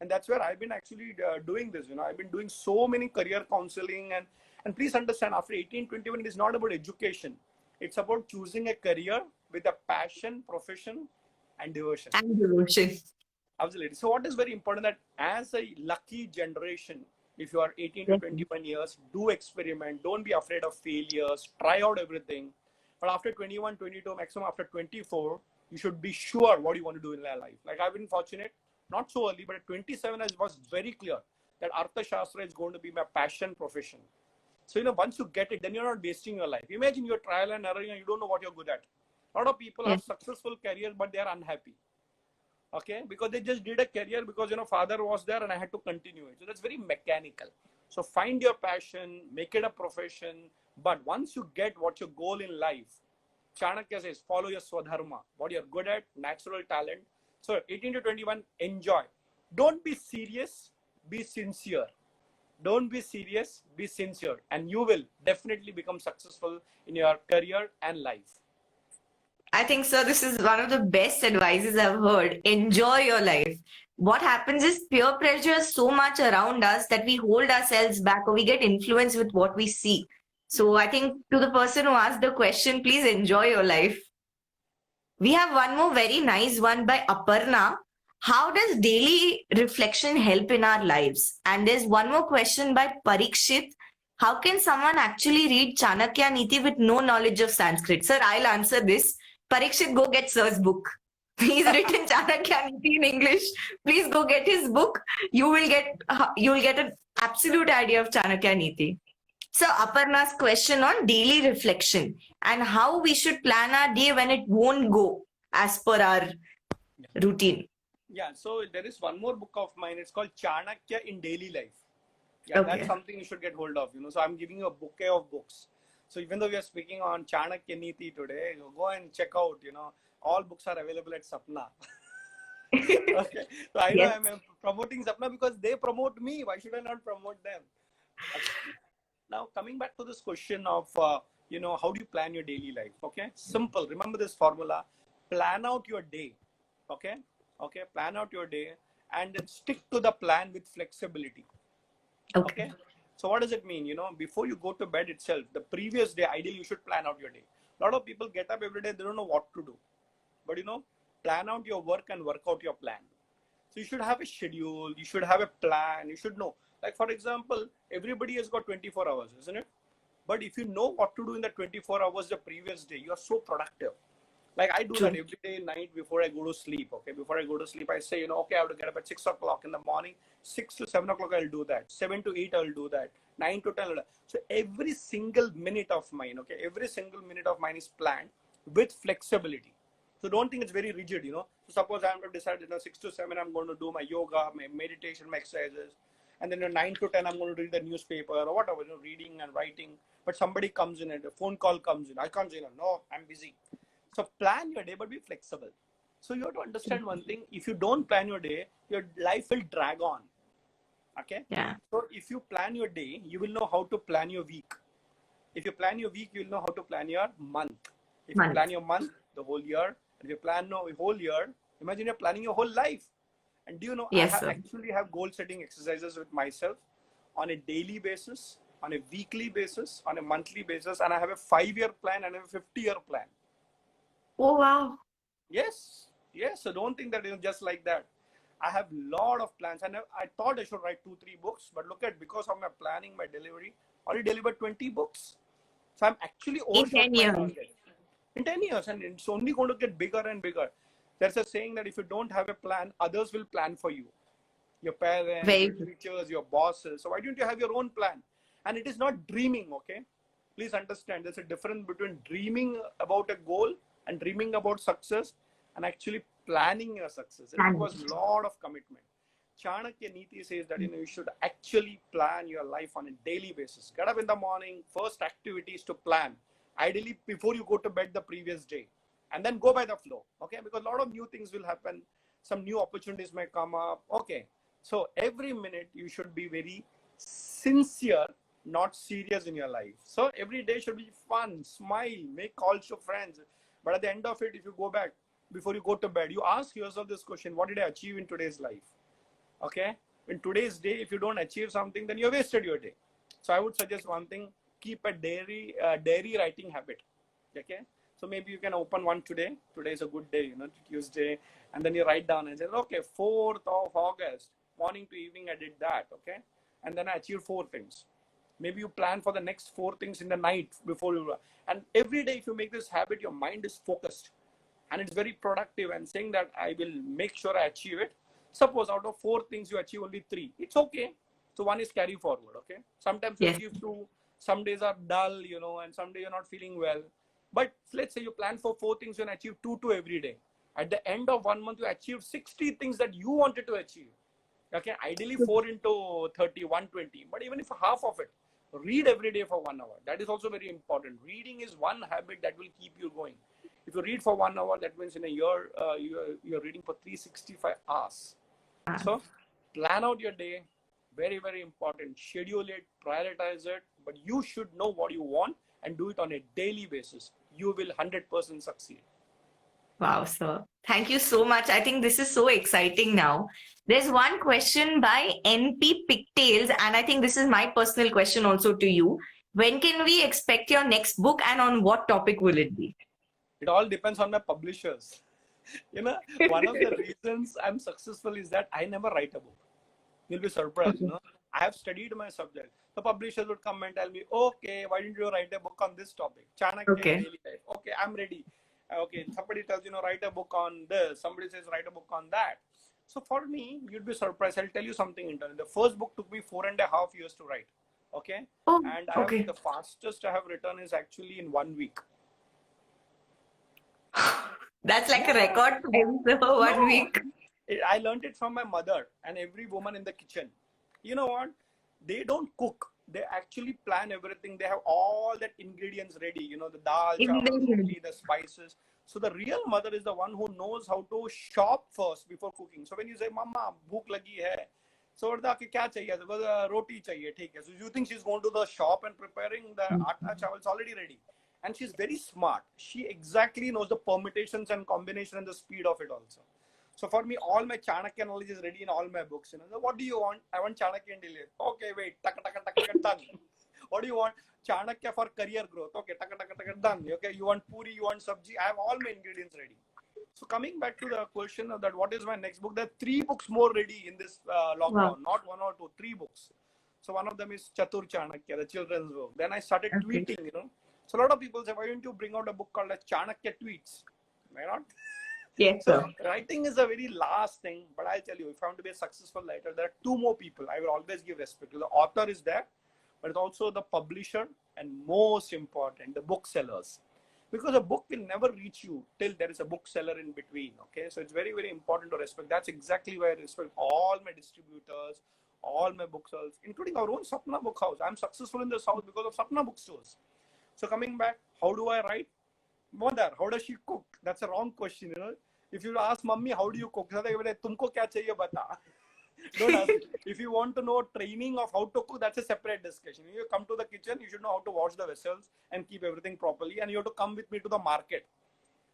And that's where I've been actually doing this. I've been doing so many career counseling. And please understand, after 18, 21, it is not about education. It's about choosing a career with a passion, profession, and devotion. And devotion. Absolutely. So what is very important, that as a lucky generation, if you are 18 to 21 years, do experiment. Don't be afraid of failures. Try out everything. But after 21, 22, maximum after 24, you should be sure what you want to do in your life. Like I've been fortunate, not so early, but at 27, I was very clear that Artha Shastra is going to be my passion profession. So, once you get it, then you're not wasting your life. Imagine you're trial and error, you don't know what you're good at. A lot of people have successful careers, but they are unhappy. Okay, because they just did a career because, father was there and I had to continue it. So that's very mechanical. So find your passion, make it a profession. But once you get what your goal in life, Chanakya says, follow your Swadharma, what you're good at, natural talent. So 18 to 21, enjoy. Don't be serious, be sincere. Don't be serious, be sincere. And you will definitely become successful in your career and life. I think, sir, this is one of the best advices I've heard. Enjoy your life. What happens is peer pressure is so much around us that we hold ourselves back, or we get influenced with what we see. So I think to the person who asked the question, please enjoy your life. We have one more very nice one by Aparna. How does daily reflection help in our lives? And there's one more question by Parikshit. How can someone actually read Chanakya Niti with no knowledge of Sanskrit? Sir, I'll answer this. Parikshit, go get Sir's book. He's written Chanakya Niti in English. Please go get his book. You will get an absolute idea of Chanakya Niti. So Aparna's question on daily reflection and how we should plan our day when it won't go as per our routine. Yeah, so there is one more book of mine. It's called Chanakya in Daily Life. Yeah, okay. That's something you should get hold of. So I'm giving you a bouquet of books. So even though we are speaking on Chanakya Niti today, go and check out, all books are available at Sapna. Okay. So I know I'm promoting Sapna because they promote me. Why should I not promote them? Okay. Now, coming back to this question of, how do you plan your daily life? Okay. Simple. Remember this formula. Plan out your day. Okay. Okay. Plan out your day and then stick to the plan with flexibility. Okay. So what does it mean? Before you go to bed itself, the previous day, ideally, you should plan out your day. A lot of people get up every day, they don't know what to do. But, plan out your work and work out your plan. So you should have a schedule, you should have a plan, you should know. Like, for example, everybody has got 24 hours, isn't it? But if you know what to do in the 24 hours the previous day, you are so productive. Like I do that every day night before I go to sleep. Okay, before I go to sleep, I say, okay, I have to get up at 6 o'clock in the morning. 6 to 7 o'clock, I'll do that. 7 to 8, I'll do that. 9 to 10, I'll do that. So every single minute of mine, okay, every single minute of mine is planned with flexibility. So don't think it's very rigid, So suppose I'm going to decide, 6 to 7, I'm going to do my yoga, my meditation, my exercises. and then 9 to 10 I'm going to read the newspaper or whatever, reading and writing. But somebody comes in and a phone call comes in. I can't say no, I'm busy. So plan your day, but be flexible. So you have to understand one thing: if you don't plan your day, your life will drag on. Okay. Yeah. So if you plan your day, you will know how to plan your week. If you plan your week, you'll know how to plan your month. If you plan your month, the whole year. If you plan the whole year, imagine you're planning your whole life. And do you know, Yes, I sir. actually have goal setting exercises with myself on a daily basis, on a weekly basis, on a monthly basis, and I have a 5-year plan and a 50-year plan. Oh, wow. Yes, yes. So don't think that it's just like that. I have lot of plans, and I thought I should write 2-3 books, but look at, because of my planning, my delivery, already delivered 20 books. So I'm actually In 10 overshot my years. target. In 10 years, and it's only going to get bigger and bigger. There's a saying that if you don't have a plan, others will plan for you. Your parents, Very your good. teachers, your bosses. So why don't you have your own plan? And it is not dreaming, okay? Please understand, there's a difference between dreaming about a goal and dreaming about success and actually planning your success. It requires a lot of commitment. Chanakya Niti says that you should actually plan your life on a daily basis. Get up in the morning, first activity is to plan. Ideally, before you go to bed the previous day, and then go by the flow. Okay, because a lot of new things will happen. Some new opportunities may come up. Okay, so every minute you should be very sincere, not serious in your life. So every day should be fun, smile, make calls to friends. But at the end of it, if you go back before you go to bed, you ask yourself this question: what did I achieve in today's life? Okay, in today's day, if you don't achieve something, then you wasted your day. So I would suggest one thing: keep a diary writing habit. Okay, so maybe you can open one today. Today is a good day, Tuesday, and then you write down and say, okay, 4th of August, morning to evening, I did that. Okay, and then I achieved 4 things. Maybe you plan for the next 4 things in the night before you. And every day, if you make this habit, your mind is focused and it's very productive. And saying that I will make sure I achieve it. Suppose out of 4 things you achieve only 3, it's okay. So one is carry forward. Okay, sometimes you achieve 2, some days are dull, and some days you're not feeling well. But let's say you plan for 4 things and achieve 2 every day. At the end of 1 month, you achieve 60 things that you wanted to achieve. Okay, ideally 4 into 30, 120. But even if half of it, read every day for 1 hour. That is also very important. Reading is one habit that will keep you going. If you read for 1 hour, that means in a year, you're reading for 365 hours. So plan out your day. Very, very important. Schedule it, prioritize it, but you should know what you want and do it on a daily basis. You will 100% succeed. Wow, sir. Thank you so much. I think this is so exciting now. There's one question by NP Pigtails, and I think this is my personal question also to you. When can we expect your next book and on what topic will it be? It all depends on my publishers. One of the reasons I'm successful is that I never write a book. You'll be surprised, I have studied my subject. The publishers would come and tell me, okay, why didn't you write a book on this topic? Chanakya daily life. Okay, I'm ready. Okay, somebody tells, write a book on this. Somebody says, write a book on that. So for me, you'd be surprised. I'll tell you something internal. The first book took me 4.5 years to write. Okay. And the fastest I have written is actually in 1 week. That's like a record time, so 1 week. I learned it from my mother and every woman in the kitchen. You know what? They don't cook. They actually plan everything. They have all that ingredients ready. The dal, chawal, the spices. So the real mother is the one who knows how to shop first before cooking. So when you say, "Mama, bhook lagi hai," so what kya chahiye? So roti chahiye. Okay. So you think she's going to the shop and preparing the atta chawal is already ready. And she's very smart. She exactly knows the permutations and combination and the speed of it also. So for me, all my Chanakya knowledge is ready in all my books. So what do you want? I want Chanakya in daily. Okay, wait. Done. What do you want? Chanakya for career growth. Okay, done. Okay, you want puri, you want sabji. I have all my ingredients ready. So coming back to the question of that, what is my next book? There are 3 books more ready in this lockdown. Not 1 or 2, 3 books. So one of them is Chatur Chanakya, the children's book. Then I started tweeting, So a lot of people say, why don't you bring out a book called as Chanakya Tweets? Why not? Yes, so writing is a very last thing, but I'll tell you, if I want to be a successful writer, there are 2 more people I will always give respect to. The author is there, but it's also the publisher and most important, the booksellers. Because a book will never reach you till there is a bookseller in between. Okay, so it's very, very important to respect. That's exactly why I respect all my distributors, all my booksellers, including our own Sapna Book House. I'm successful in the South because of Sapna bookstores. So coming back, how do I write? Mother, how does she cook? That's a wrong question, you know. If you ask mummy, how do you cook? Tumko kya chahiye bata. Don't ask. If you want to know training of how to cook, that's a separate discussion. You come to the kitchen, you should know how to wash the vessels and keep everything properly. And you have to come with me to the market.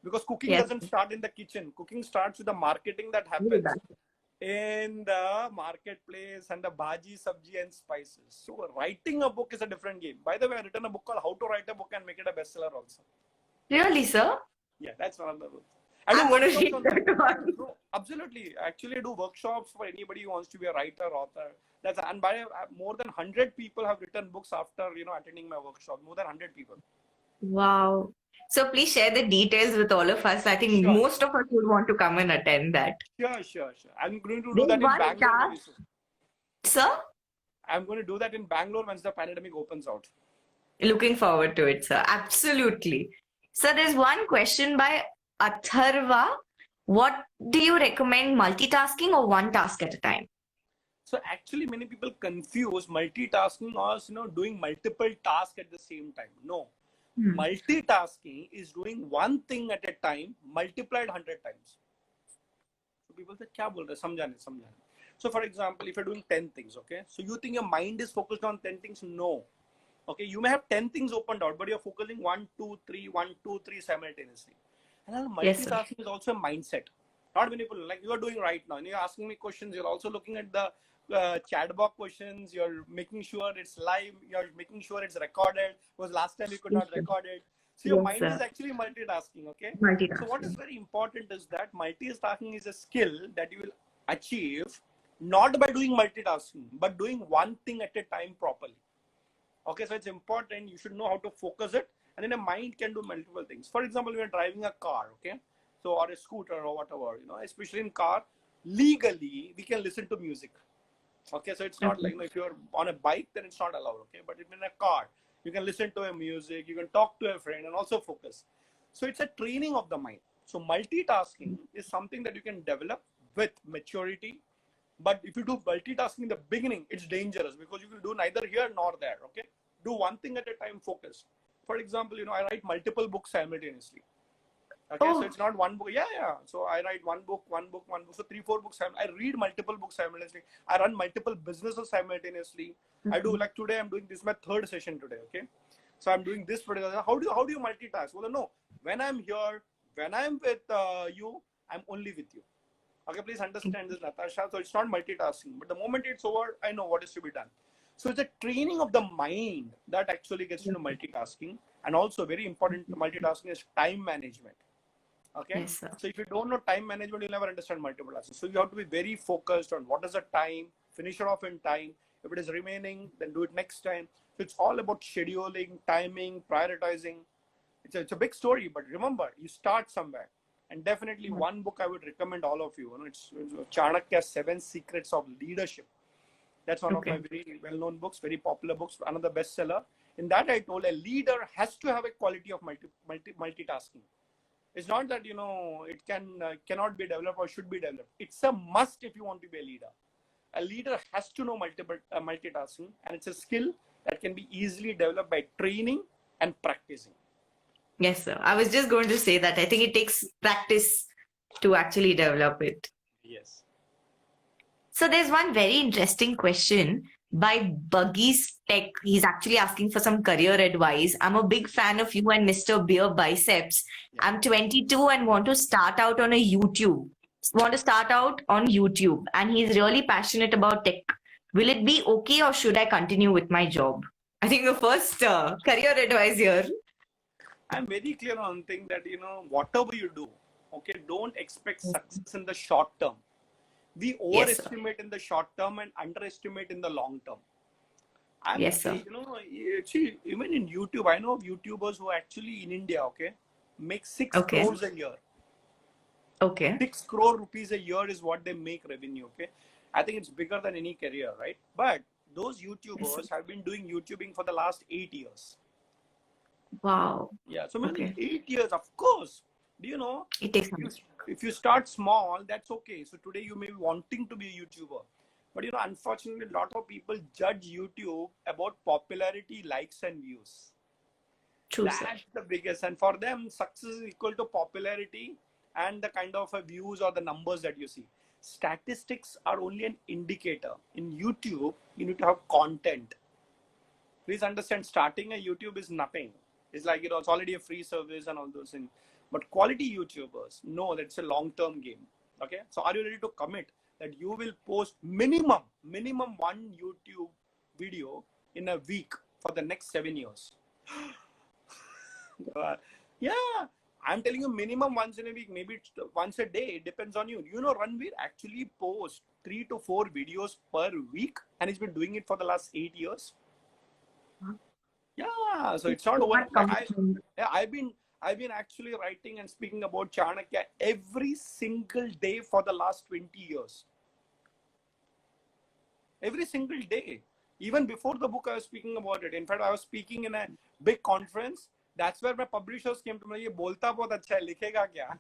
Because cooking Yes. doesn't start in the kitchen. Cooking starts with the marketing that happens in the marketplace and the bhaji, sabji and spices. So writing a book is a different game. By the way, I written a book called How to Write a Book and Make It a Bestseller also. Really, sir? Yeah, that's one of the books. I do I'm going to workshops read on that one. No, absolutely. Actually, I do workshops for anybody who wants to be a writer, author. That's and by more than 100 people have written books after attending my workshop. More than 100 people. Wow. So please share the details with all of us. I think Sure. most of us would want to come and attend that. Sure. I'm going to do There's that in one Bangalore very task, soon. sir. I'm going to do that in Bangalore once the pandemic opens out. Looking forward to it, sir. Absolutely. So there's one question by Atharva. What do you recommend, multitasking or one task at a time? So actually, many people confuse multitasking as doing multiple tasks at the same time. No, multitasking is doing one thing at a time multiplied 100 times. So people say, "Kya bol rahe? Samjha nahi." So for example, if you're doing 10 things, okay, so you think your mind is focused on 10 things? No. Okay, you may have 10 things opened out, but you're focusing 1, 2, 3, 1, 2, 3 simultaneously. And multitasking is also a mindset. Not many people, like you are doing right now, and you're asking me questions, you're also looking at the chat box questions, you're making sure it's live, you're making sure it's recorded, because last time you could not record it. So your mind is actually multitasking, okay? So what is very important is that multitasking is a skill that you will achieve not by doing multitasking, but doing one thing at a time properly. Okay, so it's important. You should know how to focus it, and then a mind can do multiple things. For example, we are driving a car, okay, so or a scooter or whatever, especially in car, legally we can listen to music. Okay, so it's not like if you're on a bike, then it's not allowed. Okay, but if in a car, you can listen to a music, you can talk to a friend, and also focus. So it's a training of the mind. So multitasking is something that you can develop with maturity. But if you do multitasking in the beginning, it's dangerous because you will do neither here nor there. Okay, do one thing at a time, focus. For example, I write multiple books simultaneously. Okay, so it's not one book. Yeah. So I write one book. So 3, 4 books. I read multiple books simultaneously. I run multiple businesses simultaneously. I do, like today, I'm doing this, my third session today. Okay, so I'm doing this particular. How do you multitask? Well, no. When I'm here, when I'm with you, I'm only with you. Okay, please understand this, Natasha. So it's not multitasking, but the moment it's over, I know what is to be done. So it's a training of the mind that actually gets you to multitasking. And also very important multitasking is time management. Okay. Yes, sir. So if you don't know time management, you'll never understand multiple tasks. So you have to be very focused on what is the time, finish it off in time. If it is remaining, then do it next time. So it's all about scheduling, timing, prioritizing. It's a big story, but remember, you start somewhere. And definitely one book I would recommend all of you. It's Chanakya 7 Secrets of Leadership. That's one of my very well-known books, very popular books, another bestseller. In that I told a leader has to have a quality of multitasking. It's not that, it cannot be developed or should be developed. It's a must if you want to be a leader. A leader has to know multitasking, and it's a skill that can be easily developed by training and practicing. Yes, sir. I was just going to say that. I think it takes practice to actually develop it. Yes. So there's one very interesting question by Buggy's Tech. He's actually asking for some career advice. I'm a big fan of you and Mr. Beer Biceps. Yeah. I'm 22 and want to start out on YouTube, and he's really passionate about tech. Will it be okay or should I continue with my job? I think the first career advice here. I'm very clear on thing that, whatever you do, okay, don't expect success in the short term. We overestimate in the short term and underestimate in the long term. Yes, sir. See, even in YouTube, I know of YouTubers who actually in India, okay, make 6 crores a year. Okay. 6 crore rupees a year is what they make revenue, okay? I think it's bigger than any career, right? But those YouTubers have been doing YouTubing for the last 8 years. Wow. Yeah, so maybe 8 years, of course. Do you know? It takes if you start small, that's okay. So today you may be wanting to be a YouTuber. But unfortunately, a lot of people judge YouTube about popularity, likes, and views. True, sir. That's the biggest. And for them, success is equal to popularity and the kind of views or the numbers that you see. Statistics are only an indicator. In YouTube, you need to have content. Please understand, starting a YouTube is nothing. It's like, it's already a free service and all those things. But quality YouTubers know that it's a long-term game. Okay. So are you ready to commit that you will post minimum one YouTube video in a week for the next 7 years? Yeah, I'm telling you, minimum once in a week, maybe once a day. It depends on you. Ranveer actually posts 3 to 4 videos per week, and he's been doing it for the last 8 years. Yeah, so it's not over. I've been actually writing and speaking about Chanakya every single day for the last 20 years. Every single day. Even before the book, I was speaking about it. In fact, I was speaking in a big conference. That's where my publishers came to me. Ye bolta bahut acha hai, likhega kya?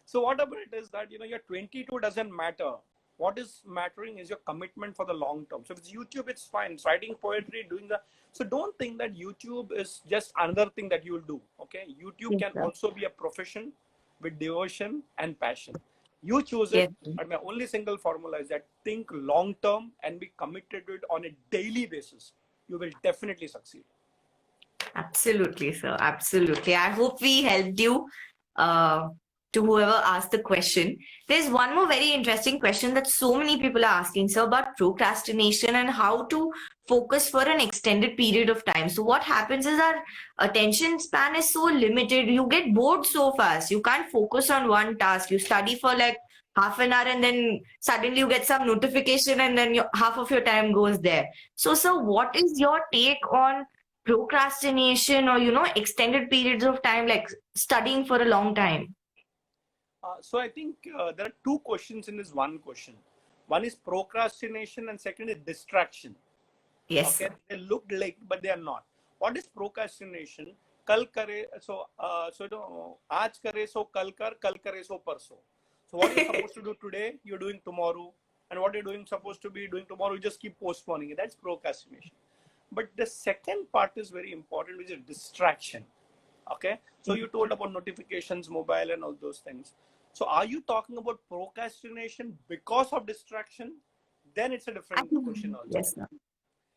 So whatever it is that, your 22 doesn't matter. What is mattering is your commitment for the long term. So if it's YouTube, it's fine. It's writing poetry, doing the. So don't think that YouTube is just another thing that you will do. Okay. YouTube can also be a profession with devotion and passion. You choose it. But my only single formula is that think long term and be committed to it on a daily basis. You will definitely succeed. Absolutely, sir. Absolutely. I hope we helped you to whoever asked the question. There's one more very interesting question that so many people are asking, sir, about procrastination and how to focus for an extended period of time. So what happens is our attention span is so limited. You get bored so fast. You can't focus on one task. You study for like half an hour and then suddenly you get some notification and then half of your time goes there. So, sir, what is your take on procrastination or, extended periods of time, like studying for a long time? So I think there are two questions in this one question. One is procrastination and second is distraction. Yes. Okay, they look like, but they are not. What is procrastination? Kal kare, so aaj kare so kal kare so parso. So what you're supposed to do today, you're doing tomorrow. And what you're supposed to be doing tomorrow, you just keep postponing it. That's procrastination. But the second part is very important, which is distraction. Okay. So you told about notifications, mobile and all those things. So are you talking about procrastination because of distraction? Then it's a different question also. Yes, sir.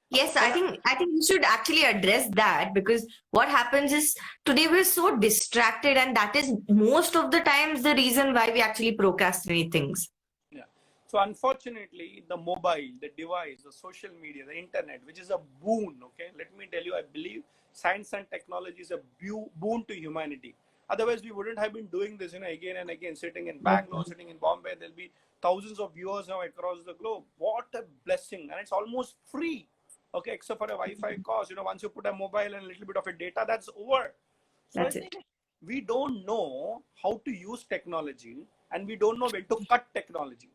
Yes, I think you should actually address that, because what happens is today we're so distracted, and that is most of the times the reason why we actually procrastinate things. Yeah. So unfortunately, the mobile, the device, the social media, the internet, which is a boon. Okay. Let me tell you, I believe science and technology is a boon to humanity. Otherwise, we wouldn't have been doing this, again and again, sitting in Bangalore, sitting in Bombay. There'll be thousands of viewers now across the globe. What a blessing. And it's almost free. Okay, except for a Wi-Fi cost. Once you put a mobile and a little bit of a data, that's over. So that's it. We don't know how to use technology, and we don't know when to cut technology.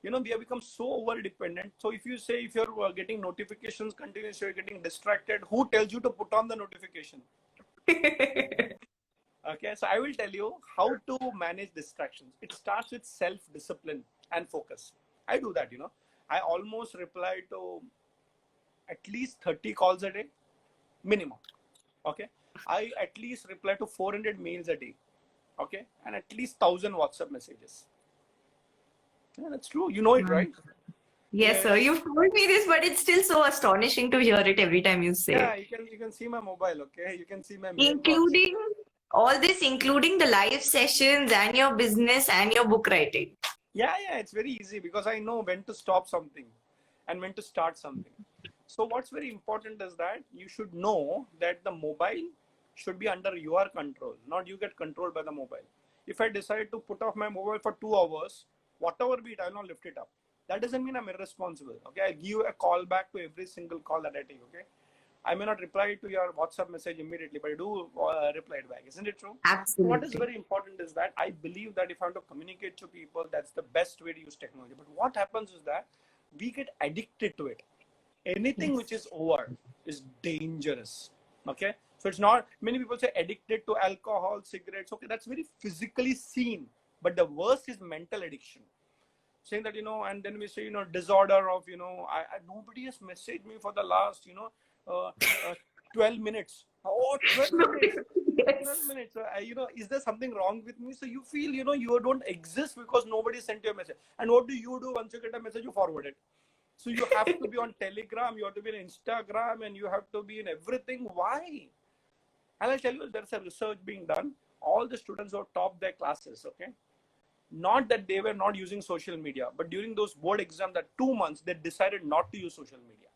We have become so over dependent. So if you're getting notifications continuously, you're getting distracted, who tells you to put on the notification? Okay, so I will tell you how to manage distractions. It starts with self-discipline and focus. I do that, I almost reply to at least 30 calls a day, minimum. Okay, I at least reply to 400 mails a day. Okay, and at least 1,000 WhatsApp messages. Yeah, that's true. You know it, right? Yes, sir. You've told me this, but it's still so astonishing to hear it every time you say. Yeah, you can see my mobile. Okay, you can see my mailbox. Including all this, including the live sessions and your business and your book writing. Yeah, it's very easy because I know when to stop something and when to start something. So what's very important is that you should know that the mobile should be under your control, not you get controlled by the mobile. If I decide to put off my mobile for 2 hours, whatever be it, I'll not lift it up. That doesn't mean I'm irresponsible. Okay, I give a call back to every single call that I take. Okay, I may not reply to your WhatsApp message immediately, but I do reply it back. Isn't it true? Absolutely. What is very important is that I believe that if I want to communicate to people, that's the best way to use technology. But what happens is that we get addicted to it. Anything which is over is dangerous. Okay, so it's not, many people say addicted to alcohol, cigarettes. Okay, that's very physically seen, but the worst is mental addiction. saying that, and then we say, disorder of, nobody has messaged me for the last, uh, uh, 12 minutes. Oh, 12 minutes. 12 Yes. minutes. Is there something wrong with me? So you feel, you don't exist because nobody sent you a message. And what do? Once you get a message, you forward it. So you have to be on Telegram, you have to be on Instagram, and you have to be in everything. Why? And I'll tell you, there's a research being done. All the students who topped their classes, okay? Not that they were not using social media, but during those board exams, that 2 months, they decided not to use social media.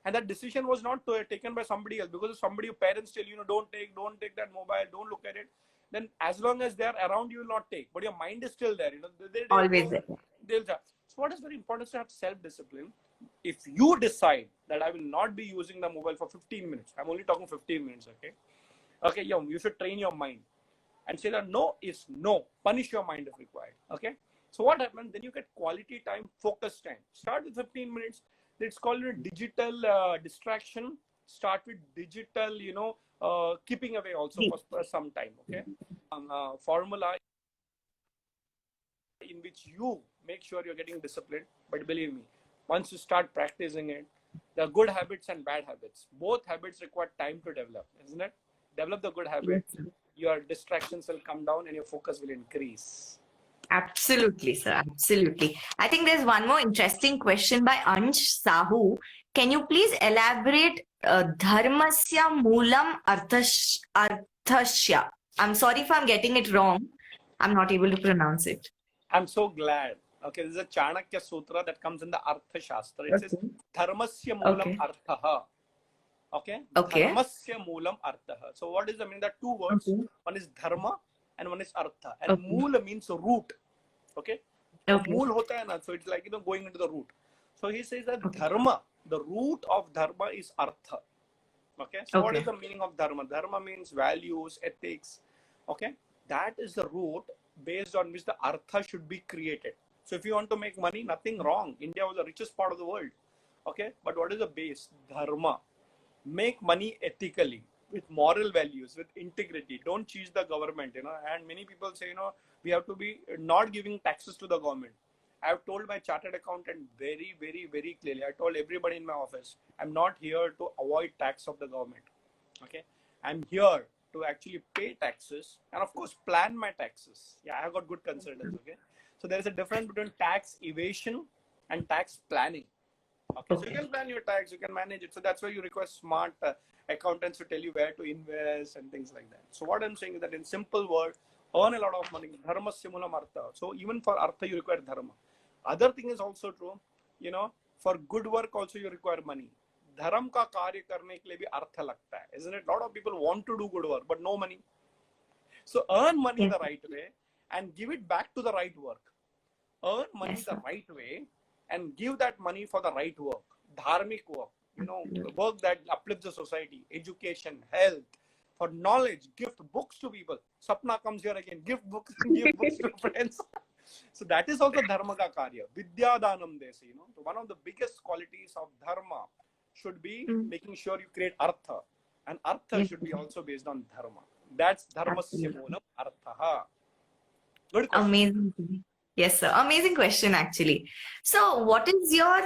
And that decision was not taken by somebody else, because somebody, your parents tell you, don't take that mobile, don't look at it. Then as long as they're around, you will not take, but your mind is still there. Always there. So what is very important is to have self-discipline. If you decide that I will not be using the mobile for 15 minutes, I'm only talking 15 minutes, okay, you should train your mind and say that no is no. Punish your mind if required. Okay. So what happens? Then you get quality time, focus time. Start with 15 minutes. It's called a digital distraction. Start with digital, keeping away also for some time. Okay. Formula in which you make sure you're getting disciplined. But believe me, once you start practicing it, there are good habits and bad habits. Both habits require time to develop, isn't it? Develop the good habits. Yes. Your distractions will come down and your focus will increase. Absolutely, sir. Absolutely. I think there's one more interesting question by Ansh Sahu. Can you please elaborate dharmasya moolam arthasya? I'm sorry if I'm getting it wrong. I'm not able to pronounce it. I'm so glad. Okay, this is a Chanakya Sutra that comes in the Artha Shastra. It says dharmasya moolam arthaha. Okay. Dharmasya moolam arthaha. So what is the meaning? There are two words. One is dharma and one is artha. And moola means root. Okay. Mool hota hai na, so it's like going into the root. So he says that dharma, the root of dharma is artha. Okay. So what is the meaning of dharma? Dharma means values, ethics. Okay. That is the root based on which the artha should be created. So if you want to make money, nothing wrong. India was the richest part of the world. Okay. But what is the base? Dharma. Make money ethically, with moral values, with integrity. Don't cheat the government, And many people say, we have to be not giving taxes to the government. I have told my chartered accountant very, very, very clearly. I told everybody in my office, I'm not here to avoid tax of the government. Okay. I'm here to actually pay taxes and of course plan my taxes. Yeah, I have got good consultants. Okay. So there is a difference between tax evasion and tax planning. Okay, so you can plan your tax, you can manage it. So that's why you require smart accountants to tell you where to invest and things like that. So what I'm saying is that in simple word, earn a lot of money. Dharma simulam artha. So even for artha, you require dharma. Other thing is also true, for good work also you require money. Dharam ka karya karne ke liye bhi artha lagta hai, isn't it? A lot of people want to do good work, but no money. So earn money the right way and give it back to the right work. Earn money the right way and give that money for the right work, dharmic work, work that uplifts the society, education, health, for knowledge, gift books to people. Sapna comes here again, give books to friends. So that is also dharma ka karya. Vidya danam desi, So one of the biggest qualities of dharma should be making sure you create artha. And artha should be also based on dharma. That's dharmasya moolam arthaha. Good question. Amazing. Yes, sir. Amazing question, actually. So, what is your,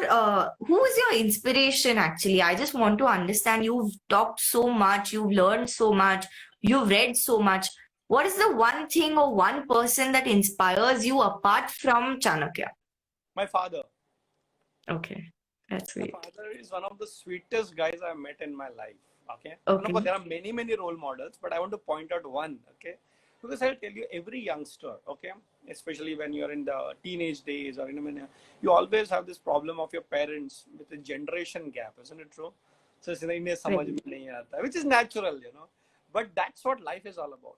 who is your inspiration, actually? I just want to understand. You've talked so much, you've learned so much, you've read so much. What is the one thing or one person that inspires you apart from Chanakya? My father. Okay, that's sweet. My father is one of the sweetest guys I've met in my life. Okay. There are many, many role models, but I want to point out one. Okay. Because I'll tell you, every youngster, okay, especially when you're in the teenage days or you always have this problem of your parents with the generation gap, isn't it true? So which is natural, But that's what life is all about.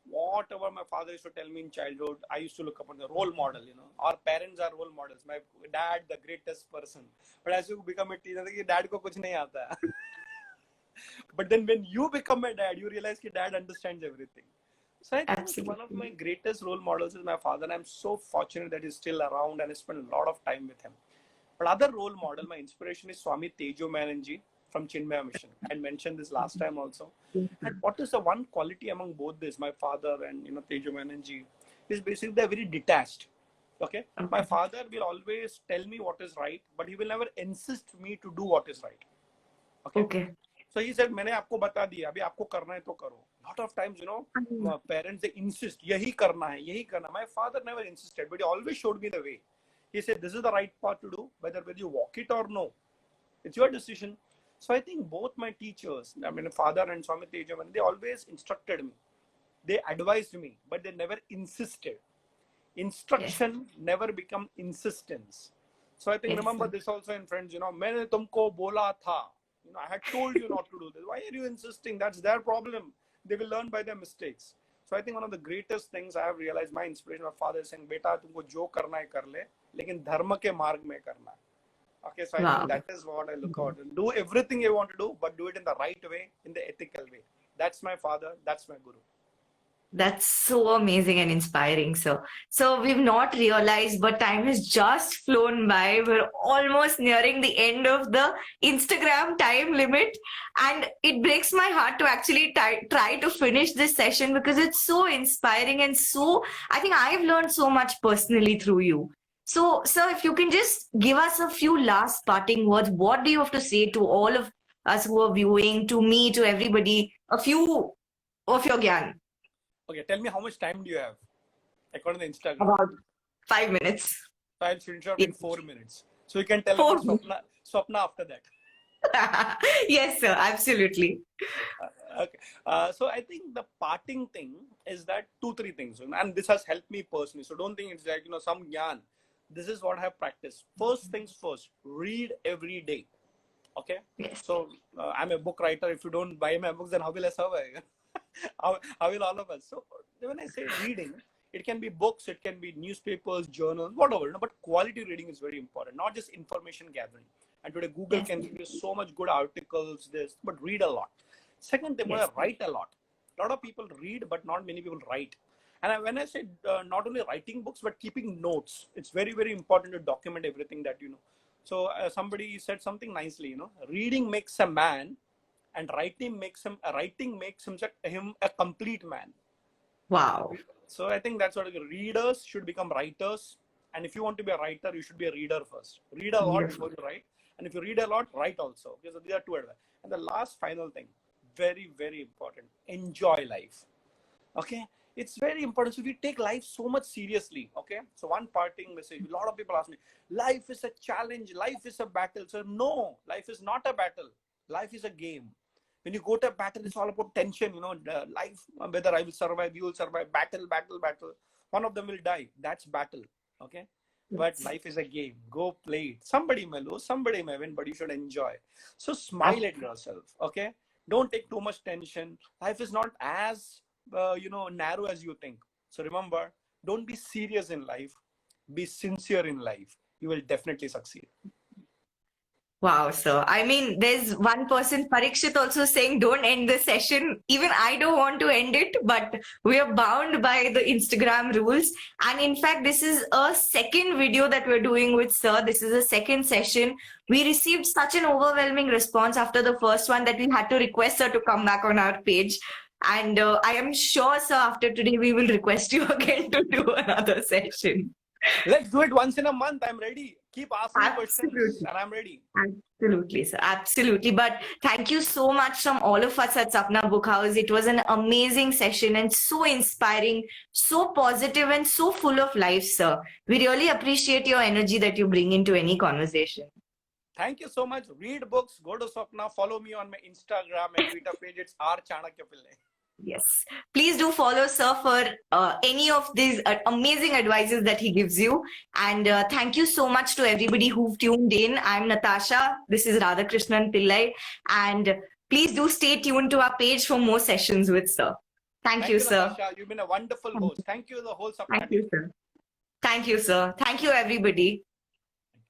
Whatever my father used to tell me in childhood, I used to look upon the role model, Our parents are role models. My dad, the greatest person. But as you become a teenager, dad ko kuch nahi aata. But then when you become a dad, you realize that dad understands everything. So I think one of my greatest role models is my father, and I'm so fortunate that he's still around and I spend a lot of time with him. But other role model, my inspiration is Swami Tejo Menanji from Chinmaya Mission. I mentioned this last time also. And what is the one quality among both this, my father and Tejo Menanji, is basically they're very detached. Okay. My father will always tell me what is right, but he will never insist me to do what is right. Okay. Okay. So he said, मैंने आपको बता दिया, अभी आपको करना है तो करो. Lot of times, you know, parents, they insist, यही करना है, यही करना. My father never insisted, but he always showed me the way. He said, this is the right path to do, whether you walk it or no. It's your decision. So I think both my teachers, I mean, father and Swami Tejavan, they always instructed me. They advised me, but they never insisted. Instruction never become insistence. So I think, remember this also in friends, you know, मैंने तुमको बोला था. You know, I had told you not to do this. Why are you insisting? That's their problem. They will learn by their mistakes. So I think one of the greatest things I have realized, my inspiration, my father is saying, बेटा तुमको जो करना है कर ले, लेकिन धर्म के मार्ग में करना है. Okay, so I think that is what I look out. Do everything you want to do, but do it in the right way, in the ethical way. That's my father. That's my guru. That's so amazing and inspiring, sir. So we've not realized, but time has just flown by. We're almost nearing the end of the Instagram time limit. And it breaks my heart to actually try to finish this session because it's so inspiring and so, I think I've learned so much personally through you. So, sir, if you can just give us a few last parting words, what do you have to say to all of us who are viewing, to me, to everybody, a few of your gyan? Okay, tell me how much time do you have? According to Instagram. About 5 minutes. So I'll screenshot in 4 minutes. So you can tell about Swapna after that. Yes, sir, absolutely. Okay. So I think the parting thing is that 2-3 things. And this has helped me personally. So don't think it's like, you know, some gyan. This is what I have practiced. First things first, read every day. Okay? Yes. So I'm a book writer. If you don't buy my books, then how will I survive? how will all of us? So when I say reading, it can be books, it can be newspapers, journals, whatever. You know, but quality reading is very important, not just information gathering. And today Google can give you so much good articles, but read a lot. Second, they want to write a lot. A lot of people read, but not many people write. And when I say not only writing books, but keeping notes, it's very, very important to document everything that you know. So somebody said something nicely, you know, reading makes a man, and writing makes him a complete man. Wow. So I think that's what readers should become writers. And if you want to be a writer, you should be a reader first. Read a lot before you write. And if you read a lot, write also. Okay, so these are two advice. And the last final thing, very, very important, enjoy life. Okay, it's very important. So we take life so much seriously. Okay, so one parting message, a lot of people ask me, life is a challenge, life is a battle. So no, life is not a battle. Life is a game. When you go to a battle, it's all about tension, you know, life, whether I will survive, you will survive, battle. One of them will die. That's battle. Okay. But life is a game. Go play it. Somebody may lose, somebody may win, but you should enjoy. So smile at yourself. Okay. Don't take too much tension. Life is not as, narrow as you think. So remember, don't be serious in life. Be sincere in life. You will definitely succeed. Wow, sir. I mean, there's one person, Parikshit, also saying, don't end the session. Even I don't want to end it, but we are bound by the Instagram rules. And in fact, this is a second video that we're doing with sir. This is a second session. We received such an overwhelming response after the first one that we had to request sir to come back on our page. And I am sure, sir, after today, we will request you again to do another session. Let's do it once in a month. I'm ready. Keep asking questions and I'm ready. Absolutely, sir. Absolutely. But thank you so much from all of us at Sapna Book House. It was an amazing session and so inspiring, so positive and so full of life, sir. We really appreciate your energy that you bring into any conversation. Thank you so much. Read books, go to Swapna, follow me on my Instagram and Twitter page. It's R Chanakya Pillai. Yes. Please do follow sir for any of these amazing advices that he gives you. And thank you so much to everybody who've tuned in. I'm Natasha. This is Radhakrishnan Pillai. And please do stay tuned to our page for more sessions with sir. Thank you, sir. Natasha. You've been a wonderful host. Thank you, the whole Sapna. Thank you, sir. Thank you, sir. Thank you, everybody.